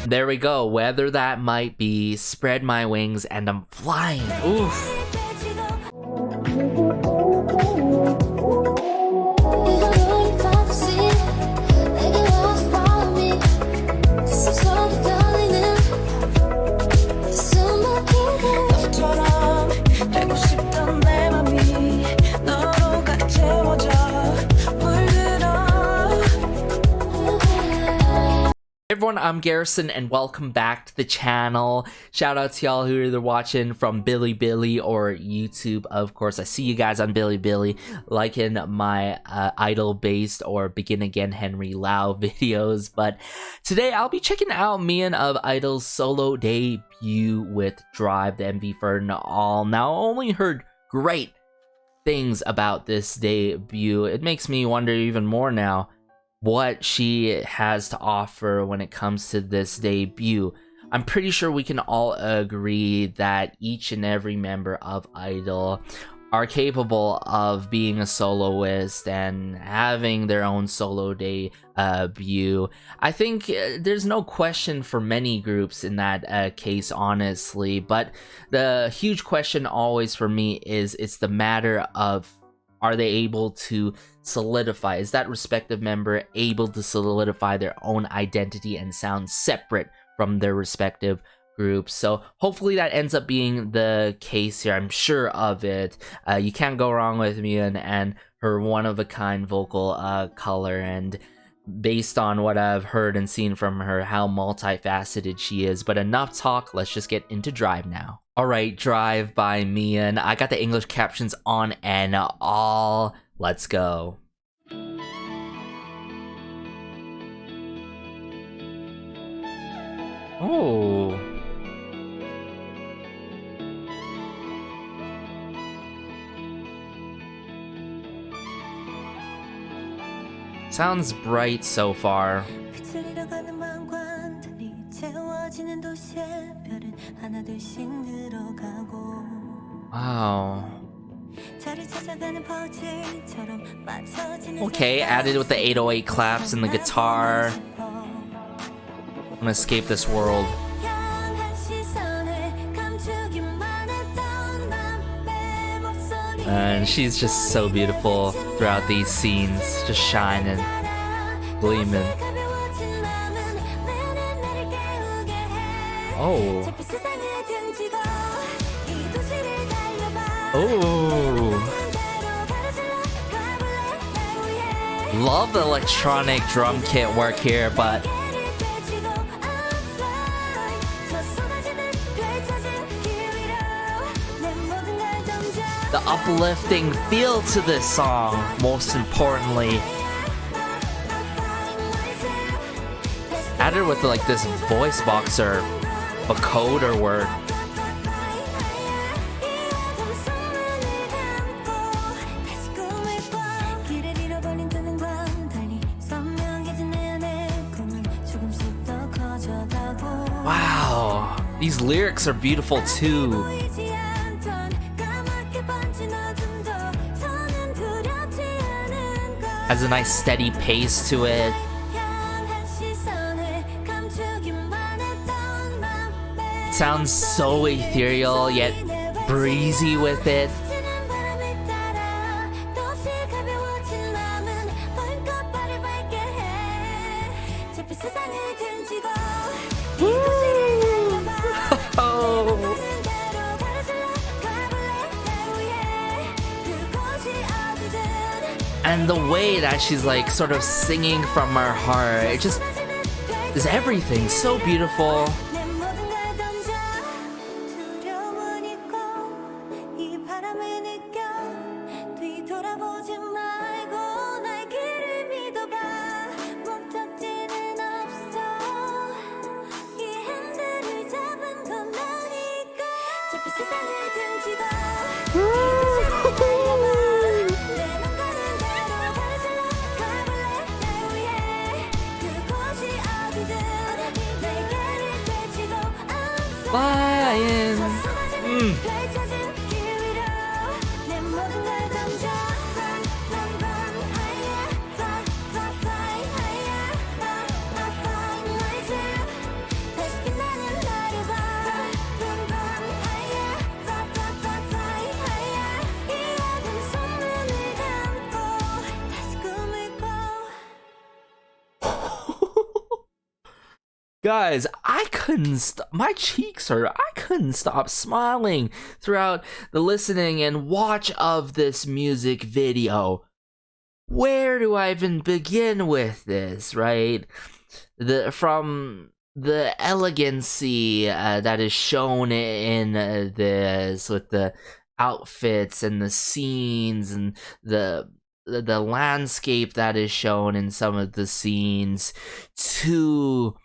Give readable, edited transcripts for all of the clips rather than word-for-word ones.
There we go. Whether that might be, spread my wings and I'm flying. Oof. Everyone, I'm Garrison and welcome back to the channel. Shout out to y'all who are either watching from Bilibili or YouTube. Of course, I see you guys on Bilibili liking my idol-based or Begin Again Henry Lau videos. But today I'll be checking out Miyeon of Idol's solo debut with Drive, the MV for All. Now, I only heard great things about this debut. It makes me wonder even more now what she has to offer when it comes to this debut. I'm pretty sure we can all agree that each and every member of Idol are capable of being a soloist and having their own solo debut. I think there's no question for many groups in that case, honestly, but the huge question always for me is it's the matter of, are they able to solidify? Is that respective member able to solidify their own identity and sound separate from their respective groups? So hopefully that ends up being the case here. I'm sure of it. You can't go wrong with Miyeon and her one-of-a-kind vocal color, and based on what I've heard and seen from her, how multifaceted she is. But enough talk, let's just get into Drive now. Alright, Drive by Miyeon. I got the English captions on and all. Let's go. Oh. Sounds bright so far. Wow. Okay, added with the 808 claps and the guitar. I'm gonna escape this world. And she's just so beautiful throughout these scenes, just shining, gleaming. Oh. Oh. Love the electronic drum kit work here, but the uplifting feel to this song, most importantly. Added with like this voice box or vocoder word. Wow, these lyrics are beautiful too. Has a nice steady pace to it. Sounds so ethereal yet breezy with it. And the way that she's like sort of singing from her heart, it just is everything so beautiful. Flying. Guys, I couldn't my cheeks hurt. I couldn't stop smiling throughout the listening and watch of this music video. Where do I even begin with this, right? From the elegancy that is shown in this, with the outfits and the scenes and the landscape that is shown in some of the scenes, to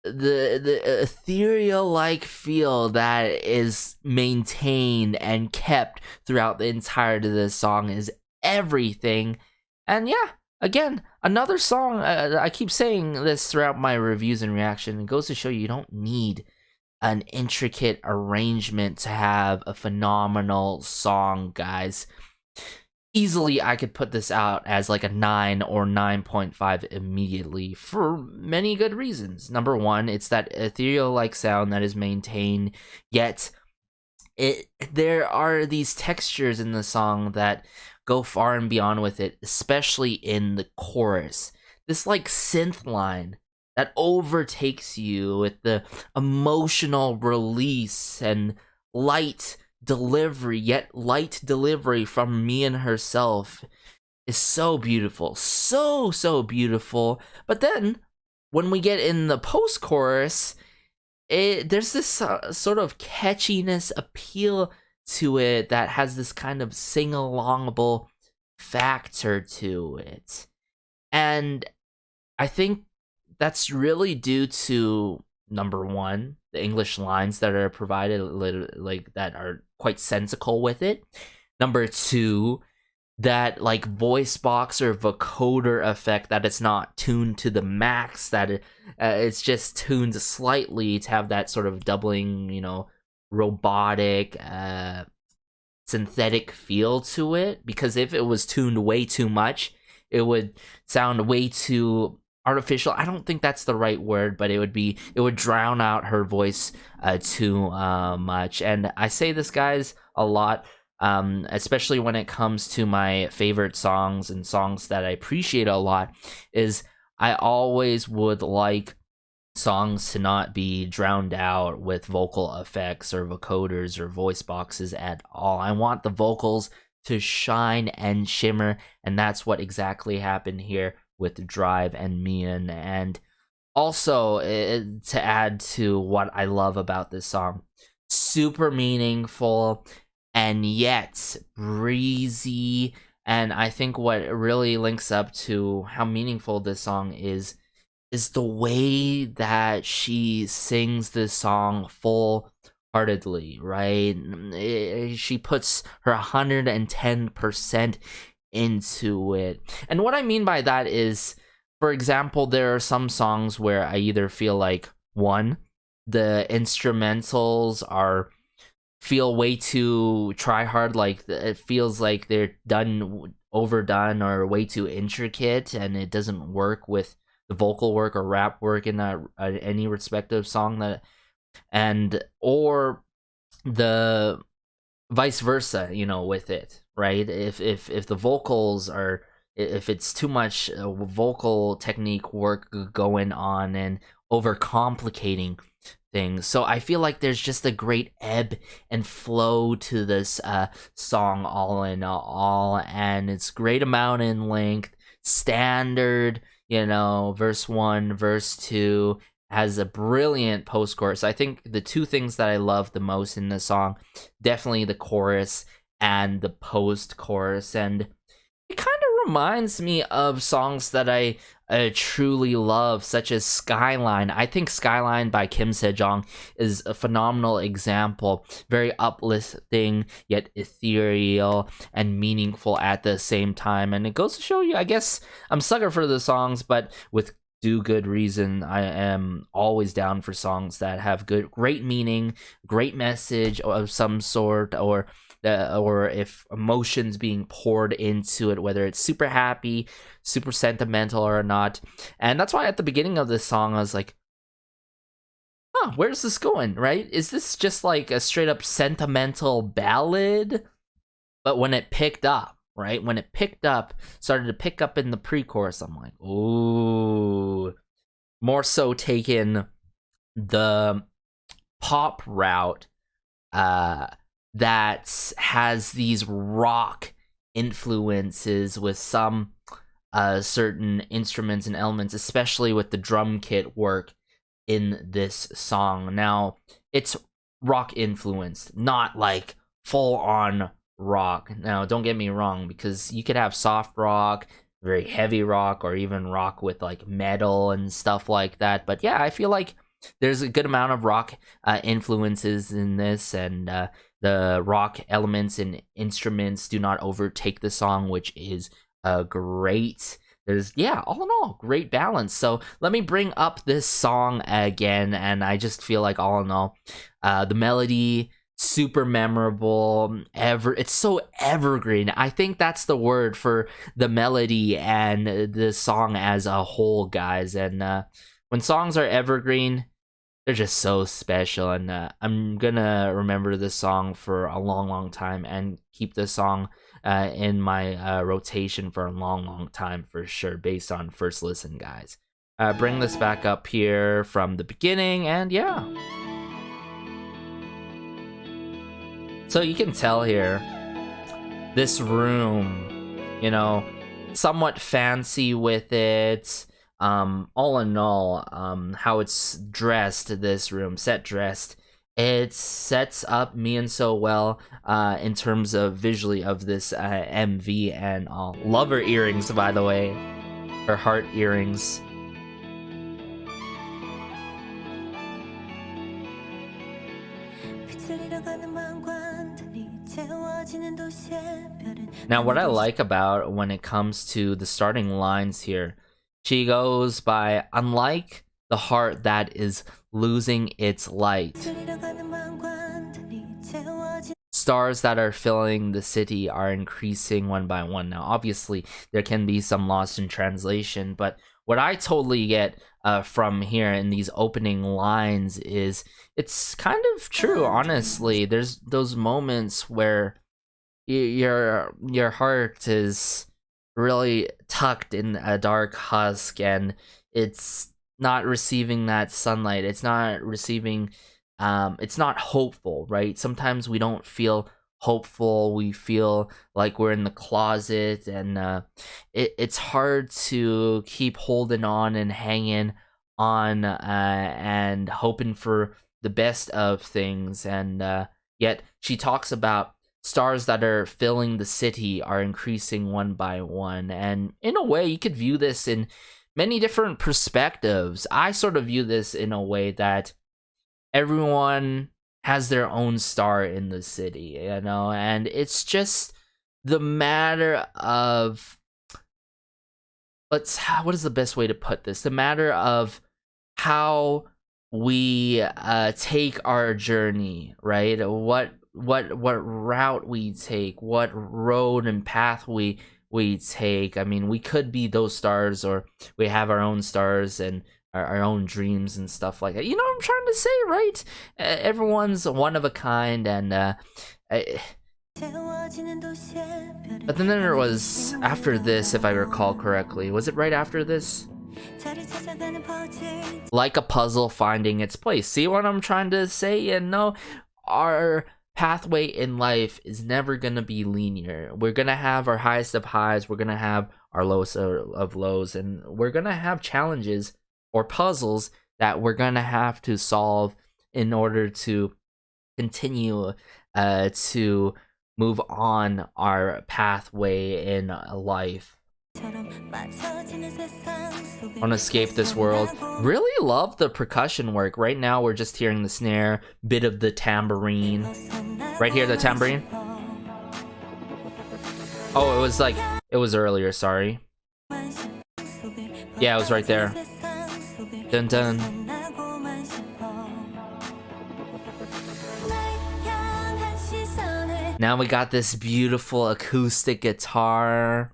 the ethereal like feel that is maintained and kept throughout the entirety of this song, is everything. And yeah, again, another song, I keep saying this throughout my reviews and reaction, it goes to show you don't need an intricate arrangement to have a phenomenal song, guys. Easily, I could put this out as like a 9 or 9.5 immediately, for many good reasons. Number one, it's that ethereal-like sound that is maintained, yet there are these textures in the song that go far and beyond with it, especially in the chorus. This like synth line that overtakes you with the emotional release and light delivery, yet light delivery from Miyeon herself, is so beautiful. So beautiful. But then, when we get in the post-chorus, there's this sort of catchiness appeal to it that has this kind of sing-alongable factor to it. And I think that's really due to, number one, the English lines that are provided, like, that are quite sensical with it. Number two, that like voice box or vocoder effect, that it's not tuned to the max, that it's just tuned slightly to have that sort of doubling, you know, robotic, synthetic feel to it. Because if it was tuned way too much, it would sound way too artificial. I don't think that's the right word, but it would drown out her voice too much. And I say this, guys, a lot, especially when it comes to my favorite songs and songs that I appreciate a lot, is I always would like songs to not be drowned out with vocal effects or vocoders or voice boxes at all. I want the vocals to shine and shimmer, and that's what exactly happened here with Drive and Miyeon. And also, to add to what I love about this song, super meaningful and yet breezy. And I think what really links up to how meaningful this song is the way that she sings this song full-heartedly, right? She puts her 110% into it. And what I mean by that is, for example, there are some songs where I either feel like, one, the instrumentals feel way too try hard, like it feels like they're overdone or way too intricate, and it doesn't work with the vocal work or rap work in any respective song, or the vice versa, you know, with it, right? If the vocals are, if it's too much vocal technique work going on and overcomplicating things. So I feel like there's just a great ebb and flow to this song, all in all, and it's great amount in length, standard, you know, verse 1, verse 2, has a brilliant post-chorus. I think the two things that I love the most in the song, definitely the chorus and the post-chorus, and it kind of reminds me of songs that I truly love, such as Skyline. I think Skyline by Kim Sejong is a phenomenal example. Very uplifting, yet ethereal and meaningful at the same time. And it goes to show you, I guess, I'm a sucker for the songs, but with good reason. I am always down for songs that have great meaning, great message of some sort, or if emotions being poured into it, whether it's super happy, super sentimental or not. And that's why at the beginning of this song I was like, where's this going, right? Is this just like a straight up sentimental ballad? But when it picked up, right, started to pick up in the pre-chorus, I'm like, ooh, more so taken the pop route that has these rock influences with some certain instruments and elements, especially with the drum kit work in this song. Now, it's rock influenced, not like full on rock. Now, don't get me wrong, because you could have soft rock, very heavy rock, or even rock with like metal and stuff like that. But yeah, I feel like there's a good amount of rock influences in this, and the rock elements and instruments do not overtake the song, which is great. There's, yeah, all in all, great balance. So let me bring up this song again, and I just feel like all in all, the melody, super memorable, it's so evergreen. I think that's the word for the melody and the song as a whole, guys. And when songs are evergreen, they're just so special, and I'm gonna remember this song for a long time and keep this song in my rotation for a long time for sure, based on first listen, guys. Bring this back up here from the beginning, and yeah. So you can tell here, this room, you know, somewhat fancy with it. All in all, how it's dressed, this room, set dressed, it sets up Miyeon so well in terms of visually of this MV, and all. Love her earrings, by the way, her heart earrings. Now, what I like about when it comes to the starting lines here, she goes by, unlike the heart that is losing its light, stars that are filling the city are increasing one by one. Now, obviously, there can be some lost in translation, but what I totally get from here in these opening lines is, it's kind of true, honestly. There's those moments where your heart is really tucked in a dark husk, and it's not receiving that sunlight. It's not receiving, it's not hopeful, right? Sometimes we don't feel hopeful. We feel like we're in the closet, and it's hard to keep holding on and hanging on and hoping for the best of things. And yet she talks about stars that are filling the city are increasing one by one. And in a way, you could view this in many different perspectives. I sort of view this in a way that everyone has their own star in the city, you know, and it's just the matter of, what is the best way to put this? The matter of how we take our journey, right? What route we take, what road and path we take. I mean, we could be those stars, or we have our own stars and our own dreams and stuff like that. You know what I'm trying to say, right? Everyone's one of a kind, and but then there was, after this, if I recall correctly, was it right after this? Like a puzzle finding its place. See what I'm trying to say? You know, our pathway in life is never gonna be linear. We're gonna have our highest of highs, we're gonna have our lowest of lows, and we're gonna have challenges or puzzles that we're gonna have to solve in order to continue to move on our pathway in life. I want to escape this world. Really love the percussion work. Right now we're just hearing the snare, bit of the tambourine. Right here, the tambourine. Oh, it was earlier, sorry. Yeah, it was right there. Dun dun. Now we got this beautiful acoustic guitar.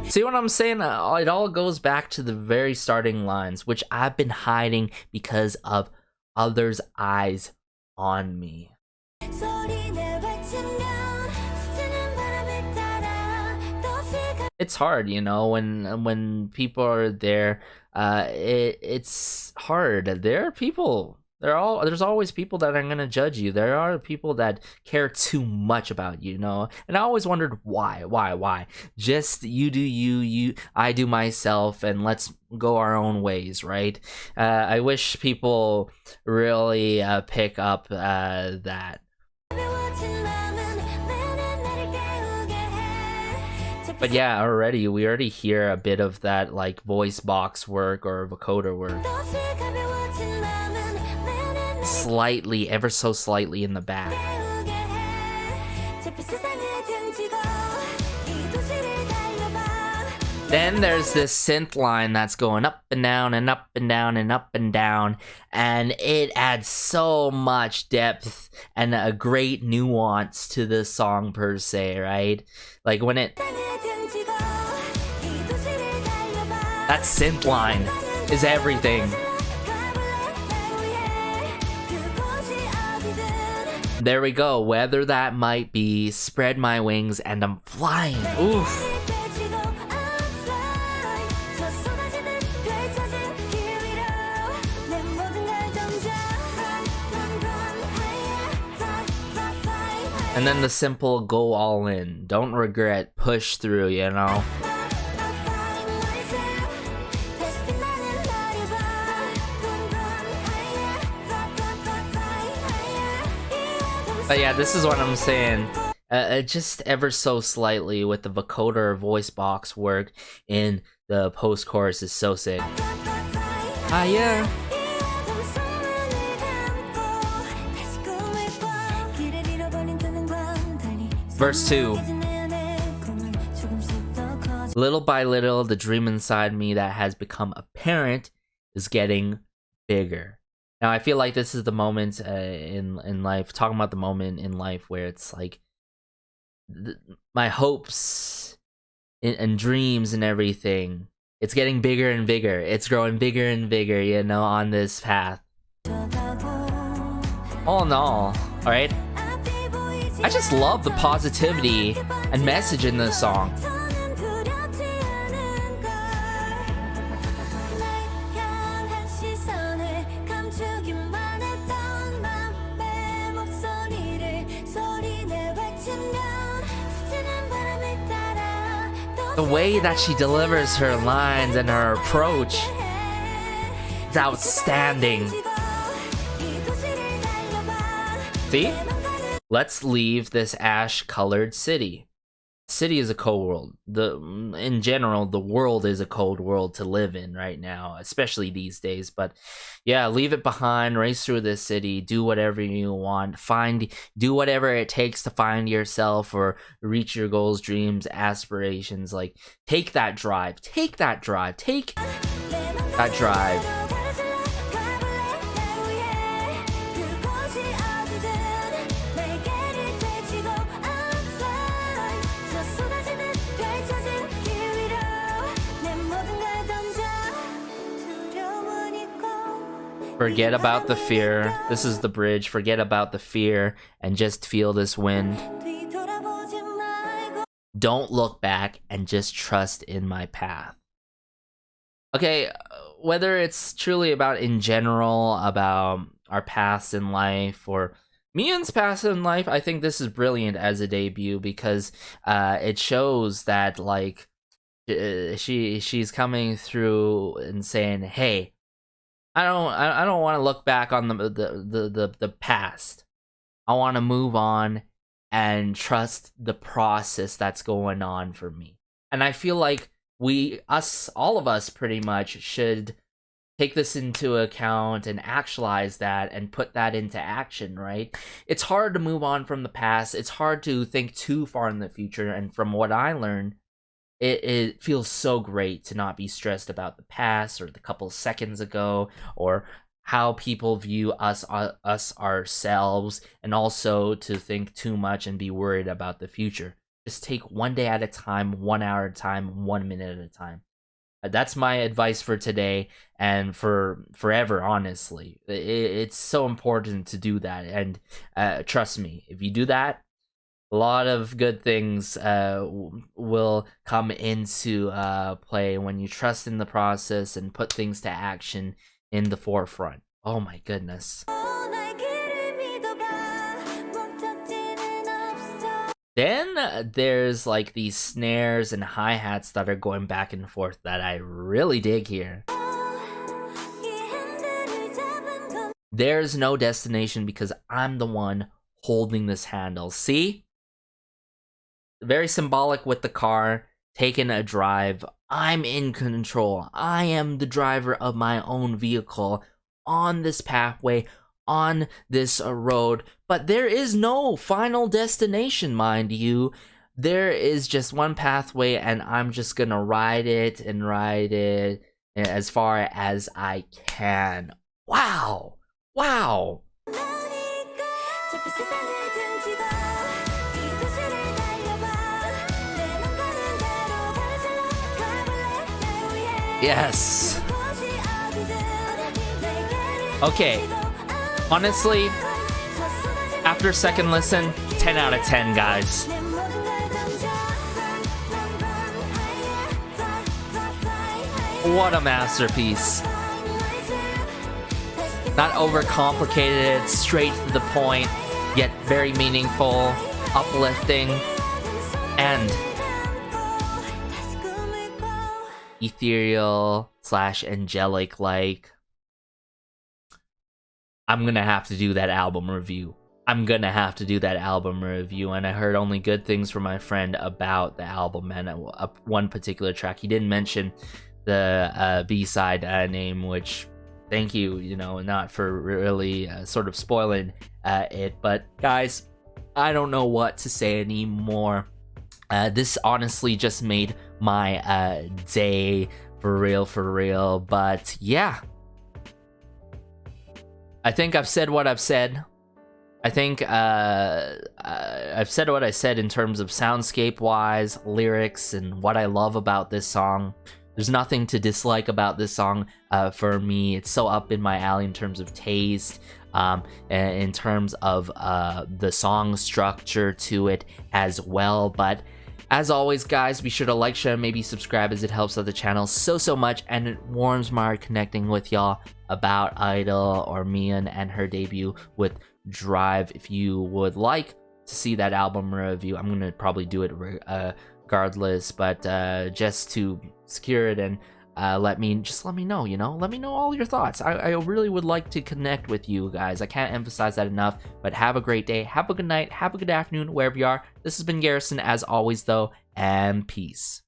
See what I'm saying? It all goes back to the very starting lines, which I've been hiding because of others' eyes on me. it's hard, you know, when people are there. It's hard. There are people. There's always people that are gonna judge you. There are people that care too much about you, you know. And I always wondered why. Just you do you, I do myself, and let's go our own ways, right? I wish people really pick up that. But yeah, we already hear a bit of that like voice box work or vocoder work. Slightly, ever so slightly in the back. Then there's this synth line that's going up and down and up and down and up and down, and it adds so much depth and a great nuance to the song per se, right? Like when it... That synth line is everything. There we go. Whether that might be, spread my wings and I'm flying. Oof. And then the simple go all in. Don't regret, push through, you know? But yeah, this is what I'm saying. Just ever so slightly with the vocoder voice box work in the post-chorus is so sick. Ah, yeah. Verse 2. Little by little, the dream inside me that has become apparent is getting bigger. Now, I feel like this is the moment in life, talking about the moment in life where it's like my hopes and dreams and everything, it's getting bigger and bigger. It's growing bigger and bigger, you know, on this path. All in all right? I just love the positivity and message in this song. The way that she delivers her lines and her approach is outstanding. See? Let's leave this ash-colored city. City is a cold world. In general, the world is a cold world to live in right now, especially these days. But yeah, leave it behind, race through this city, do whatever you want, do whatever it takes to find yourself or reach your goals, dreams, aspirations. Like, take that drive. Forget about the fear. This is the bridge. Forget about the fear and just feel this wind. Don't look back and just trust in my path. Okay, whether it's truly about in general, about our paths in life, or Miyeon's past in life, I think this is brilliant as a debut because it shows that like she's coming through and saying, "Hey, I don't want to look back on the past. I want to move on and trust the process that's going on for me." And I feel like all of us pretty much should take this into account and actualize that and put that into action, right? It's hard to move on from the past. It's hard to think too far in the future. And from what I learned, it feels so great to not be stressed about the past or the couple seconds ago or how people view us ourselves, and also to think too much and be worried about the future. Just take one day at a time, 1 hour at a time, 1 minute at a time. That's my advice for today and for forever, honestly. It's so important to do that, and trust me, if you do that, A lot of good things will come into play when you trust in the process and put things to action in the forefront. Oh my goodness. Then there's like these snares and hi-hats that are going back and forth that I really dig here. There's no destination because I'm the one holding this handle. See? Very symbolic with the car, taking a drive. I'm in control. I am the driver of my own vehicle on this pathway, on this road. But there is no final destination, mind you. There is just one pathway, and I'm just gonna ride it as far as I can. Wow! Wow! Yes. Okay. Honestly, after second listen, 10 out of 10, guys. What a masterpiece. Not overcomplicated, straight to the point, yet very meaningful, uplifting, and ethereal / angelic. Like, I'm gonna have to do that album review. And I heard only good things from my friend about the album and one particular track. He didn't mention the B-side name, which, thank you, not for really sort of spoiling it. But guys, I don't know what to say anymore. This honestly just made my day, for real. But yeah, I think I've said what I've said. I think I've said what I said in terms of soundscape wise, lyrics, and what I love about this song. There's nothing to dislike about this song for me. It's so up in my alley in terms of taste, in terms of the song structure to it as well. But as always, guys, be sure to like, share, and maybe subscribe, as it helps out the channel so much, and it warms my heart connecting with y'all about Idol or Miyeon and her debut with Drive. If you would like to see that album review, I'm gonna probably do it regardless, but just to secure it and let me know, let me know all your thoughts. I really would like to connect with you guys. I can't emphasize that enough. But have a great day, have a good night, have a good afternoon, wherever you are. This has been Garrison, as always, though, and peace.